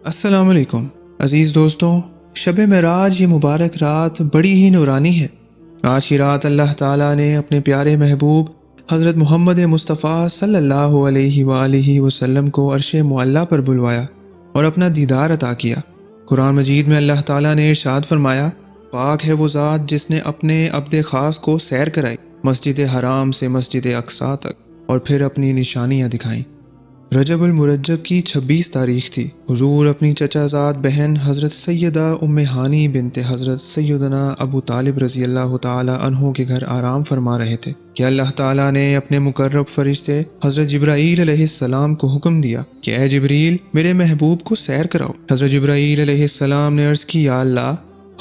السلام علیکم عزیز دوستوں، شب معراج یہ مبارک رات بڑی ہی نورانی ہے۔ آج کی رات اللہ تعالیٰ نے اپنے پیارے محبوب حضرت محمد مصطفیٰ صلی اللہ علیہ وآلہ وسلم کو عرش معلیٰ پر بلوایا اور اپنا دیدار عطا کیا۔ قرآن مجید میں اللہ تعالیٰ نے ارشاد فرمایا، پاک ہے وہ ذات جس نے اپنے عبد خاص کو سیر کرائی مسجد حرام سے مسجد اقصیٰ تک اور پھر اپنی نشانیاں دکھائیں۔ رجب المرجب کی 26 تاریخ تھی۔ حضور اپنی چچا زاد بہن حضرت سیدہ ام ہانی بنت حضرت سیدنا ابو طالب رضی اللہ تعالی عنہ کے گھر آرام فرما رہے تھے کہ اللہ تعالیٰ نے اپنے مقرب فرشتے حضرت جبرائیل علیہ السلام کو حکم دیا کہ اے جبریل میرے محبوب کو سیر کراؤ۔ حضرت جبرائیل علیہ السلام نے عرض کی، یا اللہ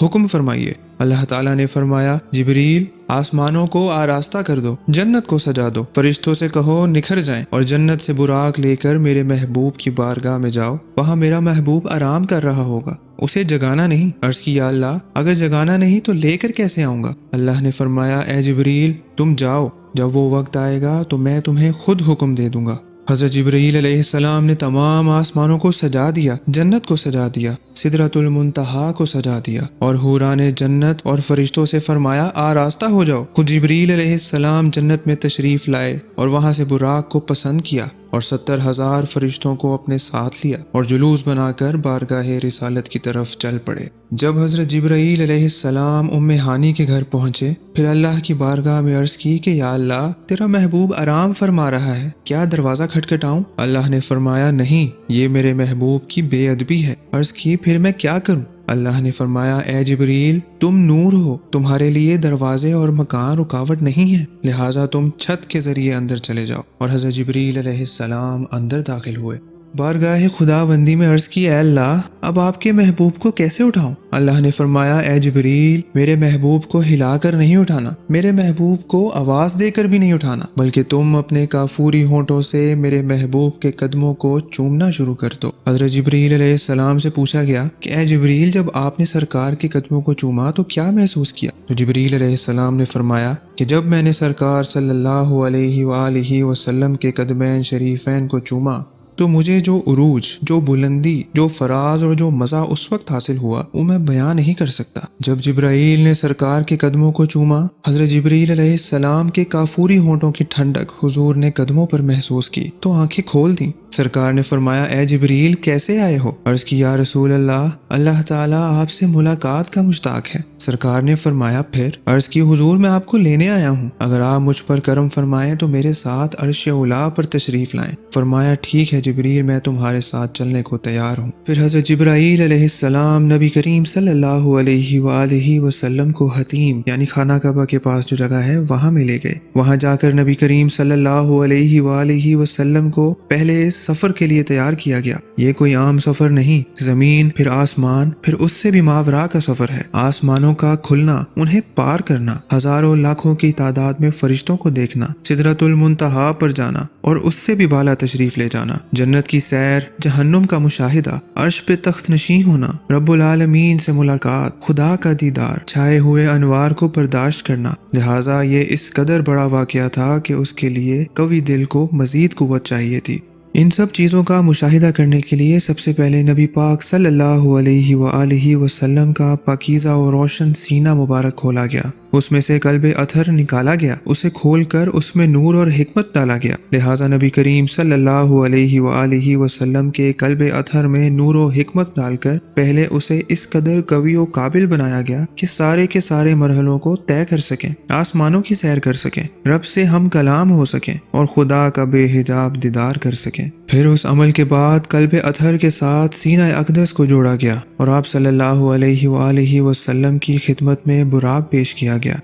حکم فرمائیے۔ اللہ تعالیٰ نے فرمایا، جبریل آسمانوں کو آراستہ کر دو، جنت کو سجا دو، فرشتوں سے کہو نکھر جائیں اور جنت سے براق لے کر میرے محبوب کی بارگاہ میں جاؤ، وہاں میرا محبوب آرام کر رہا ہوگا، اسے جگانا نہیں۔ عرض کی، یا اللہ اگر جگانا نہیں تو لے کر کیسے آؤں گا؟ اللہ نے فرمایا، اے جبریل تم جاؤ، جب وہ وقت آئے گا تو میں تمہیں خود حکم دے دوں گا۔ حضرت جبرائیل علیہ السلام نے تمام آسمانوں کو سجا دیا، جنت کو سجا دیا، سدرۃ المنتہا کو سجا دیا اور حوران جنت اور فرشتوں سے فرمایا آراستہ ہو جاؤ۔ خود جبرائیل علیہ السلام جنت میں تشریف لائے اور وہاں سے براق کو پسند کیا اور 70,000 فرشتوں کو اپنے ساتھ لیا اور جلوس بنا کر بارگاہ رسالت کی طرف چل پڑے۔ جب حضرت جبرائیل علیہ السلام ام ہانی کے گھر پہنچے، پھر اللہ کی بارگاہ میں عرض کی کہ یا اللہ تیرا محبوب آرام فرما رہا ہے، کیا دروازہ کھٹکھٹاؤں؟ اللہ نے فرمایا، نہیں، یہ میرے محبوب کی بے ادبی ہے۔ عرض کی، پھر میں کیا کروں؟ اللہ نے فرمایا، اے جبریل تم نور ہو، تمہارے لیے دروازے اور مکان رکاوٹ نہیں ہے، لہٰذا تم چھت کے ذریعے اندر چلے جاؤ۔ اور حضرت جبریل علیہ السلام اندر داخل ہوئے۔ بارگاہ خدا بندی میں عرض کی، اے اللہ اب آپ کے محبوب کو کیسے اٹھاؤں؟ اللہ نے فرمایا، اے جبریل میرے محبوب کو ہلا کر نہیں اٹھانا، میرے محبوب کو آواز دے کر بھی نہیں اٹھانا، بلکہ تم اپنے کافوری ہونٹوں سے میرے محبوب کے قدموں کو چومنا شروع کر دو۔ حضرت جبریل علیہ السلام سے پوچھا گیا کہ اے جبریل جب آپ نے سرکار کے قدموں کو چوما تو کیا محسوس کیا؟ تو جبریل علیہ السلام نے فرمایا کہ جب میں نے سرکار صلی اللہ علیہ وآلہ وسلم کے قدمین شریفین کو چوما تو مجھے جو عروج، جو بلندی، جو فراز اور جو مزہ اس وقت حاصل ہوا وہ میں بیان نہیں کر سکتا۔ جب جبرائیل نے سرکار کے قدموں کو چوما، حضرت جبریل علیہ السلام کے کافوری ہونٹوں کی ٹھنڈک حضور نے قدموں پر محسوس کی تو آنکھیں کھول دیں۔ سرکار نے فرمایا، اے جبریل کیسے آئے ہو؟ عرض کی، یا رسول اللہ اللہ تعالیٰ آپ سے ملاقات کا مشتاق ہے۔ سرکار نے فرمایا، پھر؟ عرض کی، حضور میں آپ کو لینے آیا ہوں، اگر آپ مجھ پر کرم فرمائیں تو میرے ساتھ عرش اولا پر تشریف لائیں۔ فرمایا، ٹھیک ہے جبریل میں تمہارے ساتھ چلنے کو تیار ہوں۔ پھر حضرت جبرائیل علیہ السلام نبی کریم صلی اللہ علیہ وآلہ وسلم کو حتیم یعنی خانہ کعبہ کے پاس جو جگہ ہے وہاں میں لے گئے۔ وہاں جا کر نبی کریم صلی اللہ علیہ وآلہ وسلم کو پہلے اس سفر کے لیے تیار کیا گیا۔ یہ کوئی عام سفر نہیں، زمین پھر آسمان پھر اس سے بھی ماورا کا سفر ہے۔ آسمانوں کا کھلنا، انہیں پار کرنا، ہزاروں لاکھوں کی تعداد میں فرشتوں کو دیکھنا، سدرۃ المنتہا پر جانا اور اس سے بھی بالا تشریف لے جانا، جنت کی سیر، جہنم کا مشاہدہ، عرش پہ تخت نشین ہونا، رب العالمین سے ملاقات، خدا کا دیدار، چھائے ہوئے انوار کو برداشت کرنا۔ لہٰذا یہ اس قدر بڑا واقعہ تھا کہ اس کے لیے قوی دل کو مزید قوت چاہیے تھی۔ ان سب چیزوں کا مشاہدہ کرنے کے لیے سب سے پہلے نبی پاک صلی اللہ علیہ وآلہ وسلم کا پاکیزہ و روشن سینہ مبارک کھولا گیا، اس میں سے قلب اطہر نکالا گیا، اسے کھول کر اس میں نور اور حکمت ڈالا گیا۔ لہٰذا نبی کریم صلی اللہ علیہ وآلہ وسلم کے قلب اطہر میں نور و حکمت ڈال کر پہلے اسے اس قدر قوی و قابل بنایا گیا کہ سارے کے سارے مرحلوں کو طے کر سکیں، آسمانوں کی سیر کر سکیں، رب سے ہم کلام ہو سکیں اور خدا کا بے حجاب دیدار کر سکیں۔ پھر اس عمل کے بعد قلب اطہر کے ساتھ سینہ اقدس کو جوڑا گیا اور آپ صلی اللہ علیہ وآلہ وسلم کی خدمت میں براق پیش کیا گیا۔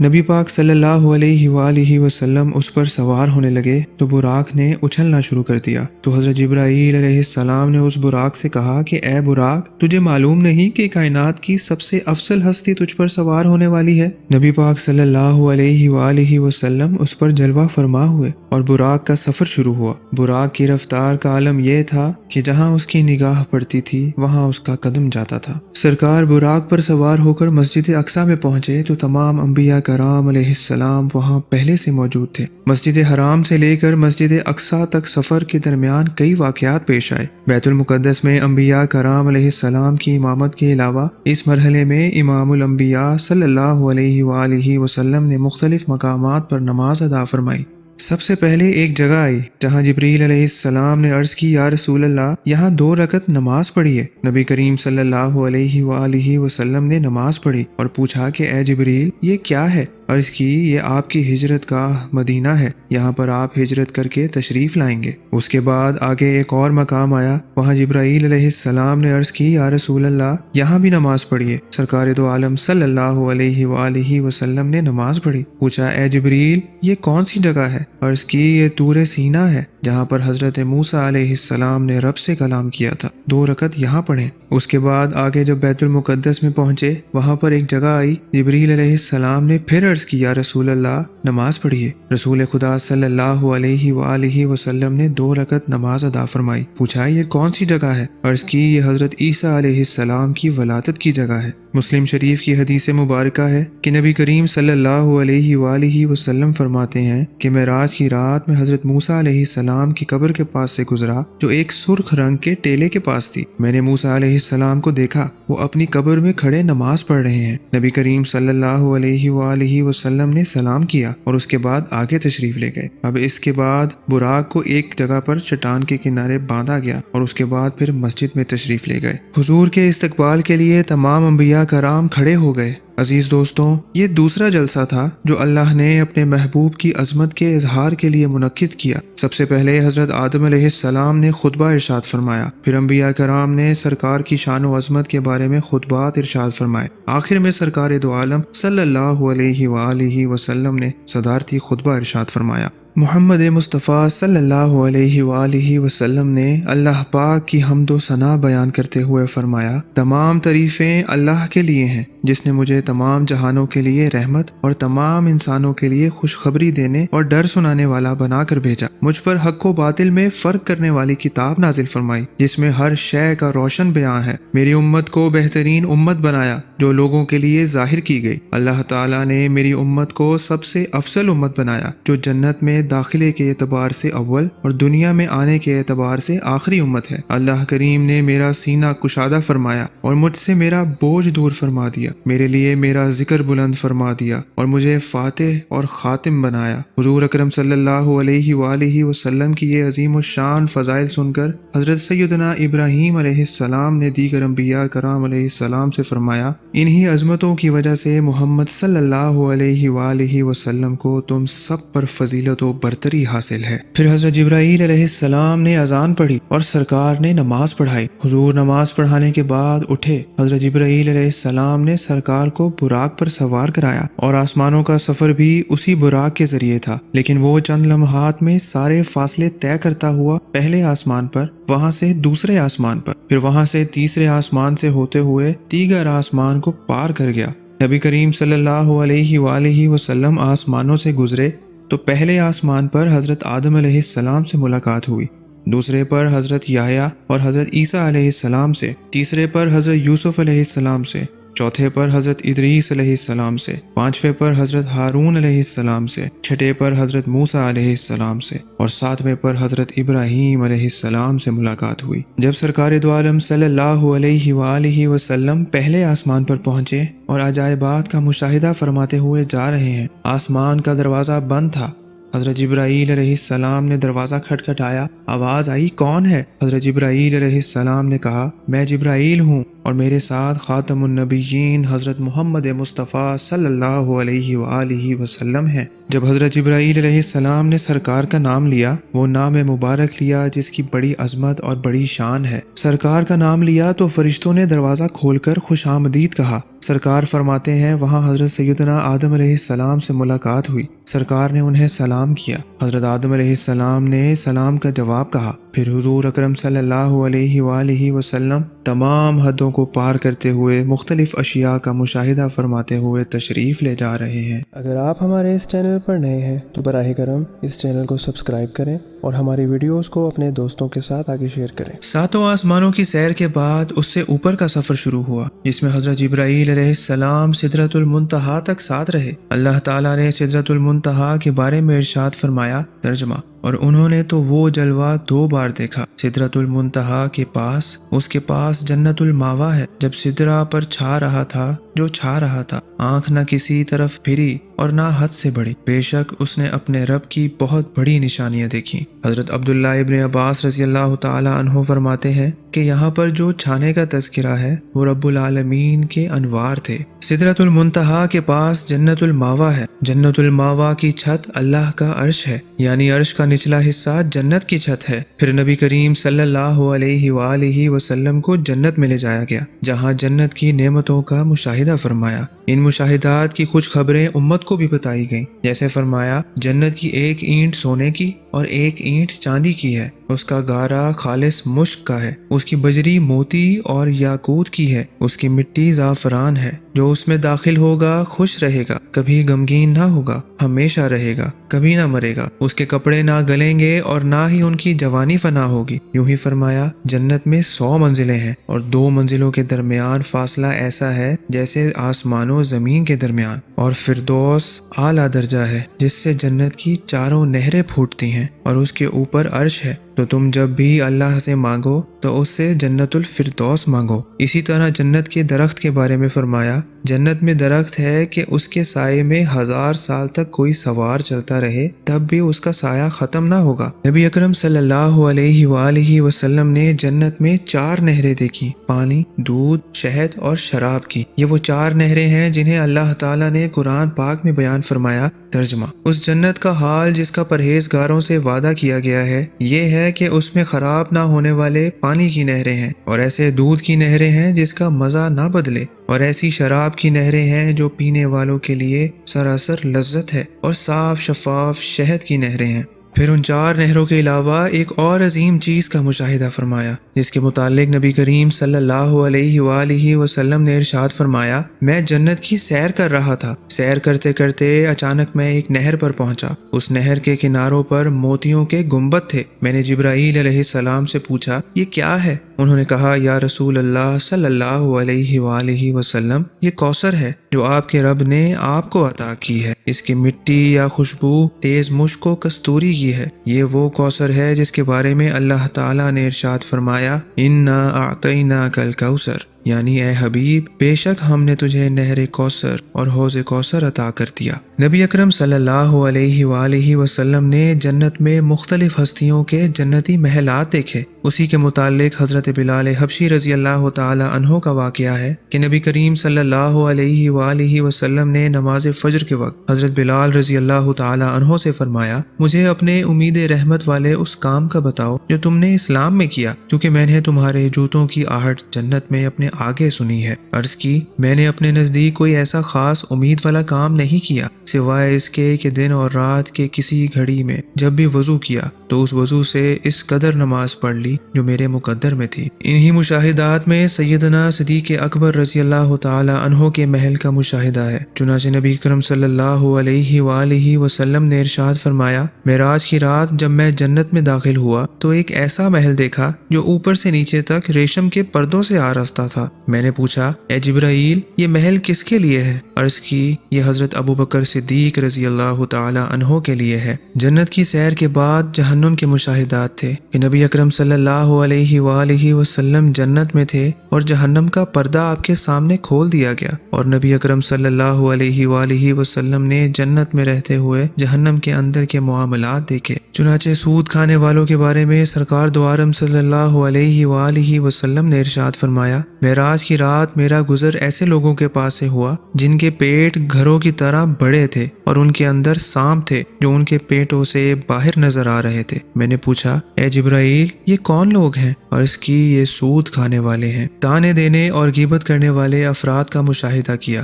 نبی پاک صلی اللہ علیہ وآلہ وسلم اس پر سوار ہونے لگے تو براق نے اچھلنا شروع کر دیا، تو حضرت جبرائیل علیہ السلام نے اس براق سے کہا کہ اے براق تجھے معلوم نہیں کہ کائنات کی سب سے افضل ہستی تجھ پر سوار ہونے والی ہے؟ نبی پاک صلی اللہ علیہ وآلہ وسلم اس پر جلوہ فرما ہوئے اور براق کا سفر شروع ہوا۔ براق کی رفتار کا عالم یہ تھا کہ جہاں اس کی نگاہ پڑتی تھی وہاں اس کا قدم جاتا تھا۔ سرکار براق پر سوار ہو کر مسجد اقصیٰ میں پہنچے تو تمام انبیاء کرام علیہ السلام وہاں پہلے سے موجود تھے۔ مسجد حرام سے لے کر مسجد اقصیٰ تک سفر کے درمیان کئی واقعات پیش آئے۔ بیت المقدس میں انبیاء کرام علیہ السلام کی امامت کے علاوہ اس مرحلے میں امام الانبیاء صلی اللہ علیہ وآلہ وسلم نے مختلف مقامات پر نماز ادا فرمائی۔ سب سے پہلے ایک جگہ آئی جہاں جبریل علیہ السلام نے عرض کی، یا رسول اللہ، یہاں 2 رکعت نماز پڑھیے۔ نبی کریم صلی اللہ علیہ وآلہ وسلم نے نماز پڑھی اور پوچھا کہ اے جبریل، یہ کیا ہے؟ عرض کی، یہ آپ کی ہجرت گاہ مدینہ ہے، یہاں پر آپ ہجرت کر کے تشریف لائیں گے۔ اس کے بعد آگے ایک اور مقام آیا، وہاں جبرائیل علیہ السلام نے عرض کی، یا رسول اللہ، یہاں بھی نماز پڑھیے۔ سرکار دو عالم صلی اللہ علیہ وآلہ وسلم نے نماز پڑھی۔ پوچھا، اے جبریل، یہ کون سی جگہ ہے؟ عرض کی، یہ طور سینا ہے جہاں پر حضرت موسیٰ علیہ السلام نے رب سے کلام کیا تھا، 2 رکعت یہاں پڑھیں۔ اس کے بعد آگے جب بیت المقدس میں پہنچے، وہاں پر ایک جگہ آئی، جبریل علیہ السلام نے پھر عرض کی، یا رسول اللہ، نماز پڑھیے۔ رسول خدا صلی اللہ علیہ وآلہ وسلم نے 2 رکعت نماز ادا فرمائی۔ پوچھا، یہ کون سی جگہ ہے؟ عرض کی، یہ حضرت عیسیٰ علیہ السلام کی ولادت کی جگہ ہے۔ مسلم شریف کی حدیث مبارکہ ہے کہ نبی کریم صلی اللہ علیہ وآلہ وسلم فرماتے ہیں کہ معراج کی رات میں حضرت موسیٰ علیہ السلام کی قبر کے پاس سے گزرا جو ایک سرخ رنگ کے ٹیلے کے پاس تھی۔ میں نے موسیٰ علیہ السلام کو دیکھا، وہ اپنی قبر میں کھڑے نماز پڑھ رہے ہیں۔ نبی کریم صلی اللہ علیہ وآلہ وسلم نے سلام کیا اور اس کے بعد آگے تشریف لے گئے۔ اب اس کے بعد براق کو ایک جگہ پر چٹان کے کنارے باندھا گیا اور اس کے بعد پھر مسجد میں تشریف لے گئے۔ حضور کے استقبال کے لیے تمام انبیاء کرام کھڑے ہو گئے۔ عزیز دوستوں، یہ دوسرا جلسہ تھا جو اللہ نے اپنے محبوب کی عظمت کے اظہار کے لیے منعقد کیا۔ سب سے پہلے حضرت آدم علیہ السلام نے خطبہ ارشاد فرمایا، پھر انبیاء کرام نے سرکار کی شان و عظمت کے بارے میں خطبات ارشاد فرمائے، آخر میں سرکار دو عالم صلی اللہ علیہ وآلہ وسلم نے صدارتی خطبہ ارشاد فرمایا۔ محمد مصطفیٰ صلی اللہ علیہ وآلہ وسلم نے اللہ پاک کی حمد و ثنا بیان کرتے ہوئے فرمایا، تمام تعریفیں اللہ کے لیے ہیں جس نے مجھے تمام جہانوں کے لیے رحمت اور تمام انسانوں کے لیے خوشخبری دینے اور ڈر سنانے والا بنا کر بھیجا، مجھ پر حق و باطل میں فرق کرنے والی کتاب نازل فرمائی جس میں ہر شے کا روشن بیان ہے، میری امت کو بہترین امت بنایا جو لوگوں کے لیے ظاہر کی گئی۔ اللہ تعالیٰ نے میری امت کو سب سے افضل امت بنایا جو جنت میں داخلے کے اعتبار سے اول اور دنیا میں آنے کے اعتبار سے آخری امت ہے۔ اللہ کریم نے میرا سینہ کشادہ فرمایا اور مجھ سے میرا بوجھ دور فرما دیا، میرے لیے میرا ذکر بلند فرما دیا اور مجھے فاتح اور خاتم بنایا۔ حضور اکرم صلی اللہ علیہ وآلہ وسلم کی یہ عظیم الشان فضائل سن کر حضرت سیدنا ابراہیم علیہ السلام نے دیگر انبیاء کرام علیہ السلام سے فرمایا، انہی عظمتوں کی وجہ سے محمد صلی اللہ علیہ وآلہ وسلم کو تم سب پر فضیلت و برتری حاصل ہے۔ پھر حضرت جبرائیل علیہ السلام نے اذان پڑھی اور سرکار نے نماز پڑھائی۔ حضور نماز پڑھانے کے بعد اٹھے۔ حضرت جبرائیل علیہ السلام نے سرکار کو براق پر سوار کرایا اور آسمانوں کا سفر بھی اسی براق کے ذریعے تھا، لیکن وہ چند لمحات میں سارے فاصلے طے کرتا ہوا پہلے آسمان پر، وہاں سے دوسرے آسمان پر، پھر وہاں سے تیسرے آسمان سے ہوتے ہوئے دیگر آسمان کو پار کر گیا۔ نبی کریم صلی اللہ علیہ وآلہ وسلم آسمانوں سے گزرے تو پہلے آسمان پر حضرت آدم علیہ السلام سے ملاقات ہوئی، دوسرے پر حضرت یحییٰ اور حضرت عیسیٰ علیہ السلام سے، تیسرے پر حضرت یوسف علیہ السلام سے، چوتھے پر حضرت ادریس علیہ السلام سے، پانچویں پر حضرت ہارون علیہ السلام سے، چھٹے پر حضرت موسیٰ علیہ السلام سے اور ساتویں پر حضرت ابراہیم علیہ السلام سے ملاقات ہوئی۔ جب سرکار دو عالم صلی اللہ علیہ وآلہ وسلم پہلے آسمان پر پہنچے اور عجائبات کا مشاہدہ فرماتے ہوئے جا رہے ہیں، آسمان کا دروازہ بند تھا۔ حضرت جبرائیل علیہ السلام نے دروازہ کھٹکھٹایا، آواز آئی، کون ہے؟ حضرت جبرائیل علیہ السلام نے کہا، میں جبرائیل ہوں اور میرے ساتھ خاتم النبیین حضرت محمد مصطفیٰ صلی اللہ علیہ وآلہ وسلم ہیں۔ جب حضرت جبرائیل علیہ السلام نے سرکار کا نام لیا، وہ نام مبارک لیا جس کی بڑی عظمت اور بڑی شان ہے۔ سرکار کا نام لیا تو فرشتوں نے دروازہ کھول کر خوش آمدید کہا۔ سرکار فرماتے ہیں وہاں حضرت سیدنا آدم علیہ السلام سے ملاقات ہوئی، سرکار نے انہیں سلام کیا، حضرت آدم علیہ السلام نے سلام کا جواب کہا، پھر حضور اکرم صلی اللہ علیہ وآلہ وسلم تمام حدوں کو پار کرتے ہوئے مختلف اشیاء کا مشاہدہ فرماتے ہوئے تشریف لے جا رہے ہیں۔ اگر آپ ہمارے اس چینل پر نئے ہیں تو براہ کرم اس چینل کو سبسکرائب کریں اور ہماری ویڈیوز کو اپنے دوستوں کے ساتھ آگے شیئر کریں۔ ساتوں آسمانوں کی سیر کے بعد اس سے اوپر کا سفر شروع ہوا، جس میں حضرت جبرائیل علیہ السلام سدرۃ المنتہا تک ساتھ رہے۔ اللہ تعالیٰ نے سدرۃ المنتہا کے بارے میں ارشاد فرمایا، ترجمہ: اور انہوں نے تو وہ جلوہ 2 بار دیکھا۔ سدرۃ المنتہا کے پاس، اس کے پاس جنت الماوا ہے۔ جب سدرہ پر چھا رہا تھا جو چھا رہا تھا، آنکھ نہ کسی طرف پھری اور نہ حد سے بڑھی، بے شک اس نے اپنے رب کی بہت بڑی نشانیاں دیکھی۔ حضرت عبداللہ ابن عباس رضی اللہ تعالی عنہ فرماتے ہیں کہ یہاں پر جو چھانے کا تذکرہ ہے وہ رب العالمین کے انوار تھے۔ سدرۃ المنتہا کے پاس جنت الماوا ہے۔ جنت الماوا کی چھت اللہ کا عرش ہے، یعنی عرش کا نچلا حصہ جنت کی چھت ہے۔ پھر نبی کریم صلی اللہ علیہ وآلہ وسلم کو جنت میں لے جایا گیا، جہاں جنت کی نعمتوں کا مشاہدہ فرمایا۔ ان مشاہدات کی کچھ خبریں امت کو بھی بتائی گئیں، جیسے فرمایا، جنت کی 1 اینٹ سونے کی اور 1 اینٹ چاندی کی ہے، اس کا گارا خالص مشک کا ہے، اس کی بجری موتی اور یاقوت کی ہے، اس کی مٹی زعفران ہے۔ جو اس میں داخل ہوگا خوش رہے گا، کبھی غمگین نہ ہوگا، ہمیشہ رہے گا، کبھی نہ مرے گا۔ اس کے کپڑے نہ گلیں گے اور نہ ہی ان کی جوانی فنا ہوگی۔ یوں ہی فرمایا، جنت میں 100 منزلیں ہیں اور 2 منزلوں کے درمیان فاصلہ ایسا ہے جیسے آسمان و زمین کے درمیان، اور فردوس اعلیٰ درجہ ہے جس سے جنت کی 4 نہریں پھوٹتی ہیں، اور اس کے اوپر عرش ہے۔ تو تم جب بھی اللہ سے مانگو تو اس سے جنت الفردوس مانگو۔ اسی طرح جنت کے درخت کے بارے میں فرمایا، جنت میں درخت ہے کہ اس کے سائے میں 1000 سال تک کوئی سوار چلتا رہے تب بھی اس کا سایہ ختم نہ ہوگا۔ نبی اکرم صلی اللہ علیہ وآلہ وسلم نے جنت میں 4 نہریں دیکھی، پانی، دودھ، شہد اور شراب کی۔ یہ وہ 4 نہریں ہیں جنہیں اللہ تعالیٰ نے قرآن پاک میں بیان فرمایا، ترجمہ: اس جنت کا حال جس کا پرہیزگاروں سے وعدہ کیا گیا ہے یہ ہے کہ اس میں خراب نہ ہونے والے پانی کی نہریں ہیں، اور ایسے دودھ کی نہریں ہیں جس کا مزہ نہ بدلے، اور ایسی شراب کی نہریں ہیں جو پینے والوں کے لیے سراسر لذت ہے، اور صاف شفاف شہد کی نہریں ہیں۔ پھر ان 4 نہروں کے علاوہ ایک اور عظیم چیز کا مشاہدہ فرمایا، جس کے متعلق نبی کریم صلی اللہ علیہ وآلہ وسلم نے ارشاد فرمایا، میں جنت کی سیر کر رہا تھا، سیر کرتے کرتے اچانک میں ایک نہر پر پہنچا۔ اس نہر کے کناروں پر موتیوں کے گنبد تھے۔ میں نے جبرائیل علیہ السلام سے پوچھا، یہ کیا ہے؟ انہوں نے کہا، یا رسول اللہ صلی اللہ علیہ وآلہ وسلم، یہ کوثر ہے جو آپ کے رب نے آپ کو عطا کی ہے۔ اس کی مٹی یا خوشبو تیز مشک و کستوری کی ہے۔ یہ وہ کوثر ہے جس کے بارے میں اللہ تعالیٰ نے ارشاد فرمایا، اِنَّا أَعْطَيْنَاكَ الْكَوْثَرَ، یعنی اے حبیب، بے شک ہم نے تجھے نہر کوثر اور حوض کوثر عطا کر دیا۔ نبی اکرم صلی اللہ علیہ وآلہ وسلم نے جنت میں مختلف ہستیوں کے جنتی محلات دیکھے۔ اسی کے متعلق حضرت بلال حبشی رضی اللہ تعالی عنہ کا واقعہ ہے کہ نبی کریم صلی اللہ علیہ وآلہ وسلم نے نماز فجر کے وقت حضرت بلال رضی اللہ تعالی عنہ سے فرمایا، مجھے اپنے امید رحمت والے اس کام کا بتاؤ جو تم نے اسلام میں کیا، کیونکہ میں نے تمہارے جوتوں کی آہٹ جنت میں اپنے آگے سنی ہے۔ عرض کی، میں نے اپنے نزدیک کوئی ایسا خاص امید والا کام نہیں کیا سوائے اس کے کہ دن اور رات کے کسی گھڑی میں جب بھی وضو کیا تو اس وضو سے اس قدر نماز پڑھ لی جو میرے مقدر میں تھی۔ انہی مشاہدات میں سیدنا صدیق اکبر رضی اللہ تعالی عنہ کے محل کا مشاہدہ ہے۔ چنانچہ نبی اکرم صلی اللہ علیہ وآلہ وسلم نے ارشاد فرمایا، معراج کی رات جب میں جنت میں داخل ہوا تو ایک ایسا محل دیکھا جو اوپر سے نیچے تک ریشم کے پردوں سے آراستہ تھا۔ میں نے پوچھا، اے جبرائیل، یہ محل کس کے لیے ہے؟ عرض کی، یہ حضرت ابوبکر صدیق رضی اللہ تعالی عنہ کے لیے ہے۔ جنت کی سیر کے بعد جہنم کے مشاہدات تھے کہ نبی اکرم صلی اللہ علیہ وآلہ وسلم جنت میں تھے اور جہنم کا پردہ آپ کے سامنے کھول دیا گیا، اور نبی اکرم صلی اللہ علیہ وآلہ وسلم نے جنت میں رہتے ہوئے جہنم کے اندر کے معاملات دیکھے۔ چنانچہ سود کھانے والوں کے بارے میں سرکار دو عالم صلی اللہ علیہ وآلہ وسلم نے ارشاد فرمایا، معراج کی رات میرا گزر ایسے لوگوں کے پاس سے ہوا جن کے پیٹ گھروں کی طرح بڑے تھے اور ان کے اندر سانپ تھے جو ان کے پیٹوں سے باہر نظر آ رہے تھے۔ میں نے پوچھا، اے جبرائیل، یہ کون لوگ ہیں؟ اور اس کی، یہ سود کھانے والے ہیں۔ تانے دینے اور غیبت کرنے والے افراد کا مشاہدہ کیا۔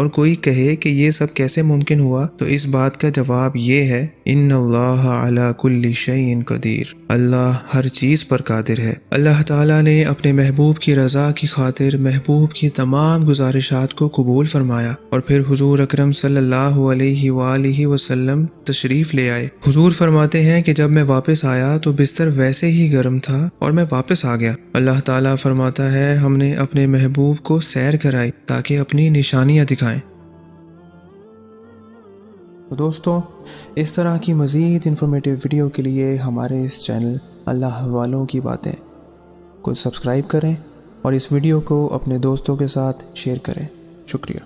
اور کوئی کہے کہ یہ سب کیسے ممکن ہوا تو اس بات کا جواب یہ ہے ان اللہ علی کل شیء قدیر، اللہ ہر چیز پر قادر ہے۔ اللہ تعالیٰ نے اپنے محبوب کی رضا کی خاطر محبوب کی تمام گزارشات کو قبول فرمایا اور پھر حضور اکرم صلی اللہ علیہ وآلہ وسلم تشریف لے آئے۔ حضور فرماتے ہیں کہ جب میں واپس آیا تو بستر ویسے ہی گرم تھا اور میں واپس آ گیا۔ اللہ تعالیٰ فرماتا ہے ہم نے اپنے محبوب کو سیر کرائی تاکہ اپنی نشانیاں دکھائیں۔ تو دوستو، اس طرح کی مزید انفارمیٹیو ویڈیو کے لیے ہمارے اس چینل اللہ والوں کی باتیں کو سبسکرائب کریں اور اس ویڈیو کو اپنے دوستوں کے ساتھ شیئر کریں۔ شکریہ۔